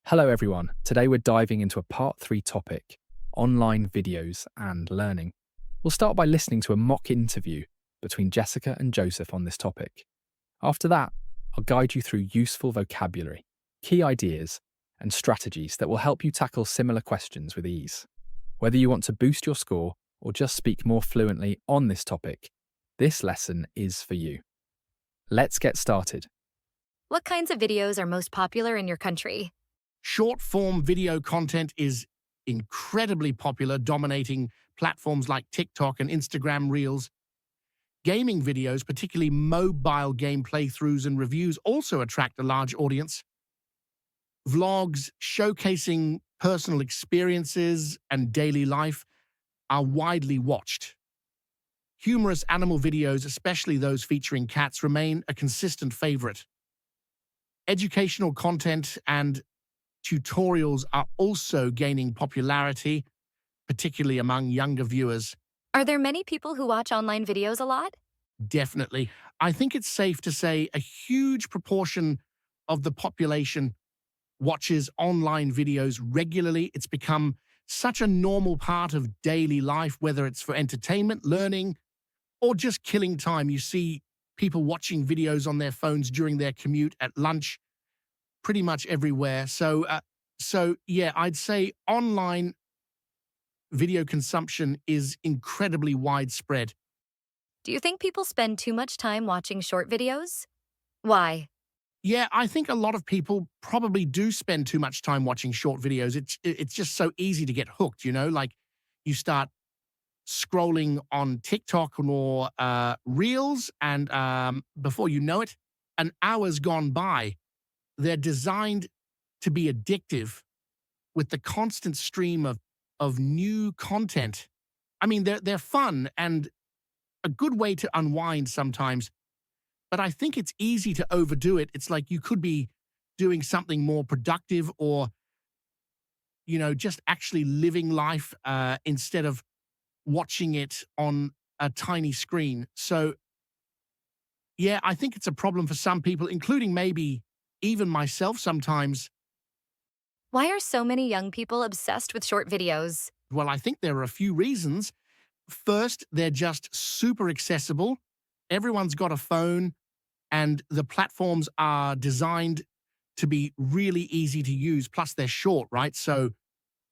Hello everyone. Today we're diving into a part 3 topic, online videos and learning. We'll start by listening to a mock interview between Jessica and Joseph on this topic. After that, I'll guide you through useful vocabulary, key ideas, and strategies that will help you tackle similar questions with ease. Whether you want to boost your score or just speak more fluently on this topic, this lesson is for you. Let's get started. What kinds of videos are most popular in your country? Short-form video content is incredibly popular, dominating platforms like TikTok and Instagram Reels. Gaming videos, particularly mobile game playthroughs and reviews, also attract a large audience. Vlogs showcasing personal experiences and daily life are widely watched. Humorous animal videos, especially those featuring cats, remain a consistent favorite. Educational content and tutorials are also gaining popularity, particularly among younger viewers. Are there many people who watch online videos a lot? Definitely. I think it's safe to say a huge proportion of the population watches online videos regularly. It's become such a normal part of daily life, whether it's for entertainment, learning, or just killing time. You see people watching videos on their phones during their commute, at lunch, pretty much everywhere. So yeah, I'd say online video consumption is incredibly widespread. Do you think people spend too much time watching short videos? Why? Yeah, I think a lot of people probably do spend too much time watching short videos. It's just so easy to get hooked, like you start scrolling on TikTok or Reels, and before you know it, an hour's gone by. They're designed to be addictive with the constant stream of new content. I mean, they're fun and a good way to unwind sometimes, but I think it's easy to overdo it. It's like you could be doing something more productive or, just actually living life instead of watching it on a tiny screen. So, yeah, I think it's a problem for some people, including maybe even myself sometimes. Why are so many young people obsessed with short videos? Well, I think there are a few reasons. First, they're just super accessible. Everyone's got a phone, and the platforms are designed to be really easy to use. Plus, they're short, right? So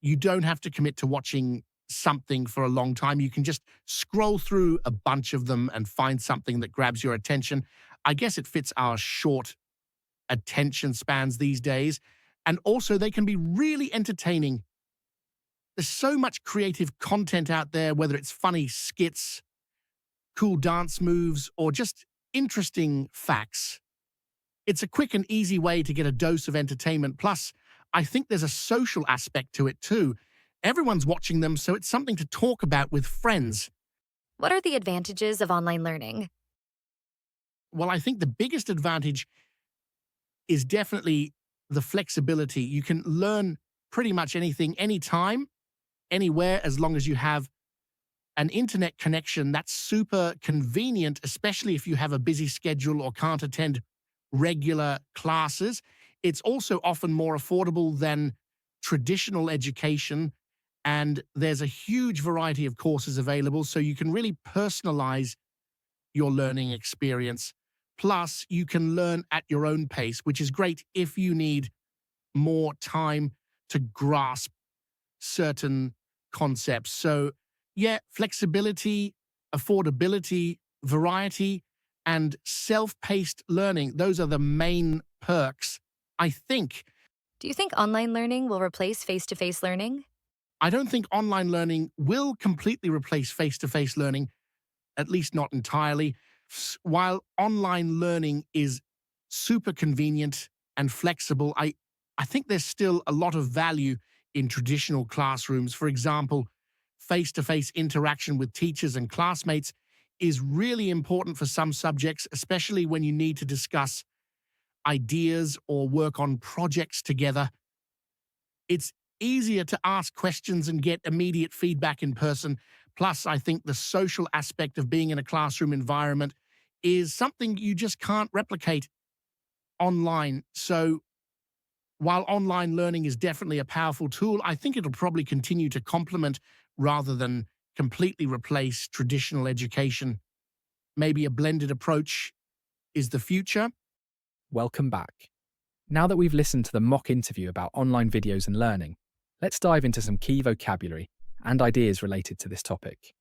you don't have to commit to watching something for a long time. You can just scroll through a bunch of them and find something that grabs your attention. I guess it fits our short attention spans these days. And also, they can be really entertaining. There's so much creative content out there, whether it's funny skits, cool dance moves, or just interesting facts. It's a quick and easy way to get a dose of entertainment. Plus, I think there's a social aspect to it too. Everyone's watching them, so it's something to talk about with friends. What are the advantages of online learning? Well, I think the biggest advantage is definitely the flexibility. You can learn pretty much anything, anytime, anywhere, as long as you have an internet connection. That's super convenient, especially if you have a busy schedule or can't attend regular classes. It's also often more affordable than traditional education, and there's a huge variety of courses available, so you can really personalize your learning experience. Plus, you can learn at your own pace, which is great if you need more time to grasp certain concepts. So, yeah, flexibility, affordability, variety, and self-paced learning. Those are the main perks, I think. Do you think online learning will replace face-to-face learning? I don't think online learning will completely replace face-to-face learning, at least not entirely. While online learning is super convenient and flexible, I think there's still a lot of value in traditional classrooms. For example, face-to-face interaction with teachers and classmates is really important for some subjects, especially when you need to discuss ideas or work on projects together. It's easier to ask questions and get immediate feedback in person. Plus, I think the social aspect of being in a classroom environment is something you just can't replicate online. So while online learning is definitely a powerful tool, I think it'll probably continue to complement rather than completely replace traditional education. Maybe a blended approach is the future. Welcome back. Now that we've listened to the mock interview about online videos and learning, let's dive into some key vocabulary and ideas related to this topic.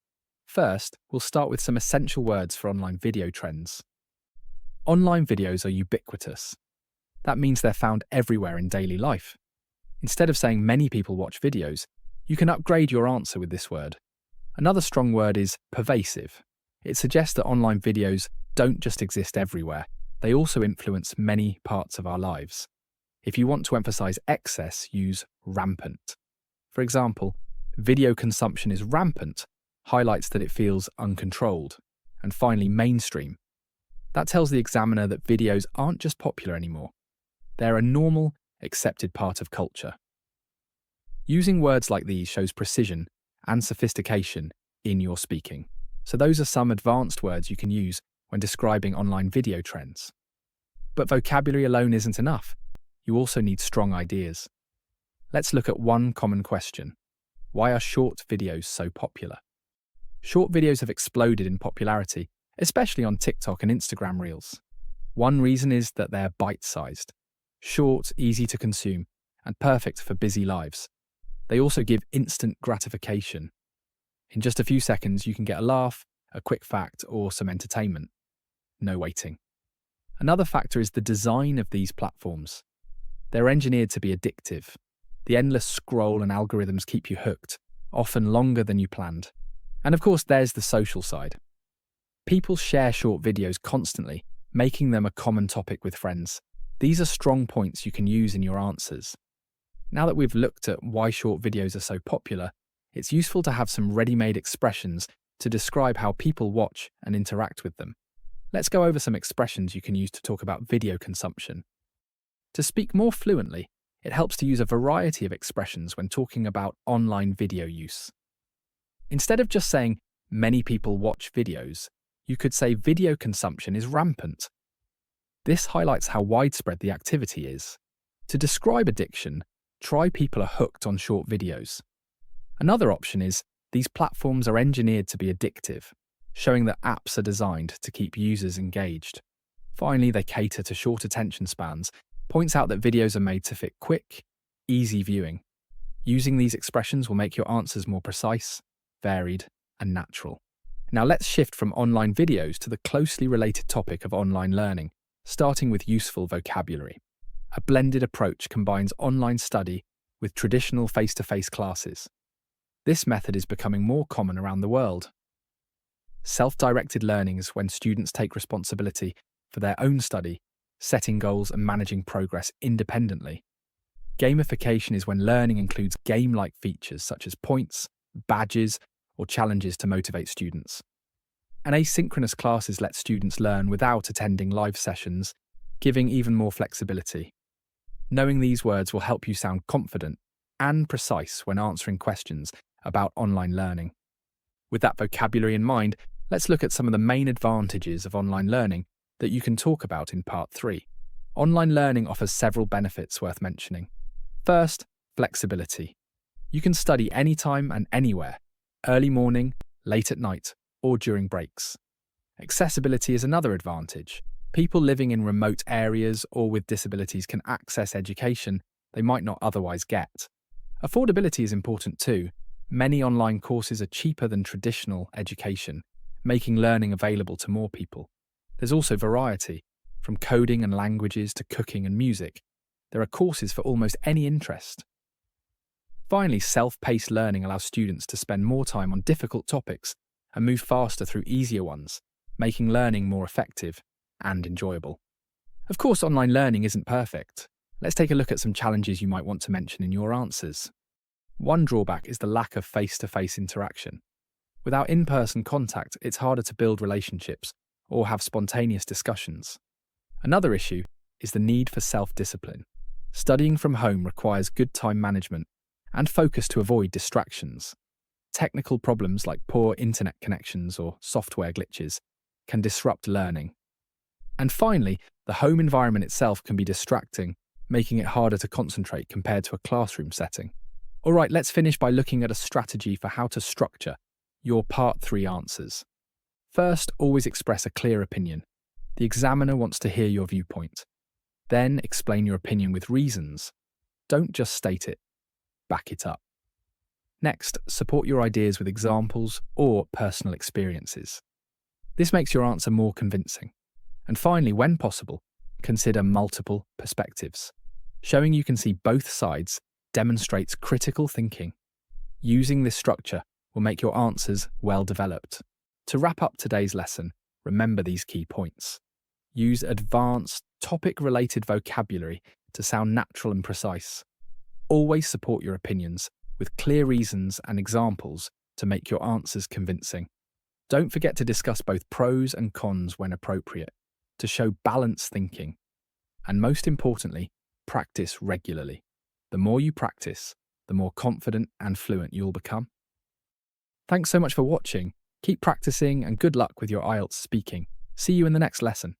First, we'll start with some essential words for online video trends. Online videos are ubiquitous. That means they're found everywhere in daily life. Instead of saying many people watch videos, you can upgrade your answer with this word. Another strong word is pervasive. It suggests that online videos don't just exist everywhere, they also influence many parts of our lives. If you want to emphasize excess, use rampant. For example, video consumption is rampant highlights that it feels uncontrolled. And finally, mainstream. That tells the examiner that videos aren't just popular anymore. They're a normal, accepted part of culture. Using words like these shows precision and sophistication in your speaking. So those are some advanced words you can use when describing online video trends. But vocabulary alone isn't enough. You also need strong ideas. Let's look at one common question. Why are short videos so popular? Short videos have exploded in popularity, especially on TikTok and Instagram Reels. One reason is that they're bite-sized, short, easy to consume, and perfect for busy lives. They also give instant gratification. In just a few seconds, you can get a laugh, a quick fact, or some entertainment. No waiting. Another factor is the design of these platforms. They're engineered to be addictive. The endless scroll and algorithms keep you hooked, often longer than you planned. And of course, there's the social side. People share short videos constantly, making them a common topic with friends. These are strong points you can use in your answers. Now that we've looked at why short videos are so popular, it's useful to have some ready-made expressions to describe how people watch and interact with them. Let's go over some expressions you can use to talk about video consumption. To speak more fluently, it helps to use a variety of expressions when talking about online video use. Instead of just saying, many people watch videos, you could say video consumption is rampant. This highlights how widespread the activity is. To describe addiction, try people are hooked on short videos. Another option is, these platforms are engineered to be addictive, showing that apps are designed to keep users engaged. Finally, they cater to short attention spans, points out that videos are made to fit quick, easy viewing. Using these expressions will make your answers more precise, varied, and natural. Now let's shift from online videos to the closely related topic of online learning, starting with useful vocabulary. A blended approach combines online study with traditional face-to-face classes. This method is becoming more common around the world. Self-directed learning is when students take responsibility for their own study, setting goals and managing progress independently. Gamification is when learning includes game-like features such as points, badges, or challenges to motivate students. And asynchronous classes let students learn without attending live sessions, giving even more flexibility. Knowing these words will help you sound confident and precise when answering questions about online learning. With that vocabulary in mind, let's look at some of the main advantages of online learning that you can talk about in Part 3. Online learning offers several benefits worth mentioning. First, flexibility. You can study anytime and anywhere, early morning, late at night, or during breaks. Accessibility is another advantage. People living in remote areas or with disabilities can access education they might not otherwise get. Affordability is important too. Many online courses are cheaper than traditional education, making learning available to more people. There's also variety. From coding and languages to cooking and music, there are courses for almost any interest. Finally, self-paced learning allows students to spend more time on difficult topics and move faster through easier ones, making learning more effective and enjoyable. Of course, online learning isn't perfect. Let's take a look at some challenges you might want to mention in your answers. One drawback is the lack of face-to-face interaction. Without in-person contact, it's harder to build relationships or have spontaneous discussions. Another issue is the need for self-discipline. Studying from home requires good time management and focus to avoid distractions. Technical problems like poor internet connections or software glitches can disrupt learning. And finally, the home environment itself can be distracting, making it harder to concentrate compared to a classroom setting. All right, let's finish by looking at a strategy for how to structure your Part 3 answers. First, always express a clear opinion. The examiner wants to hear your viewpoint. Then explain your opinion with reasons. Don't just state it, back it up. Next, support your ideas with examples or personal experiences. This makes your answer more convincing. And finally, when possible, consider multiple perspectives. Showing you can see both sides demonstrates critical thinking. Using this structure will make your answers well developed. To wrap up today's lesson, remember these key points. Use advanced, topic-related vocabulary to sound natural and precise. Always support your opinions with clear reasons and examples to make your answers convincing. Don't forget to discuss both pros and cons when appropriate, to show balanced thinking. And most importantly, practice regularly. The more you practice, the more confident and fluent you'll become. Thanks so much for watching. Keep practicing and good luck with your IELTS speaking. See you in the next lesson.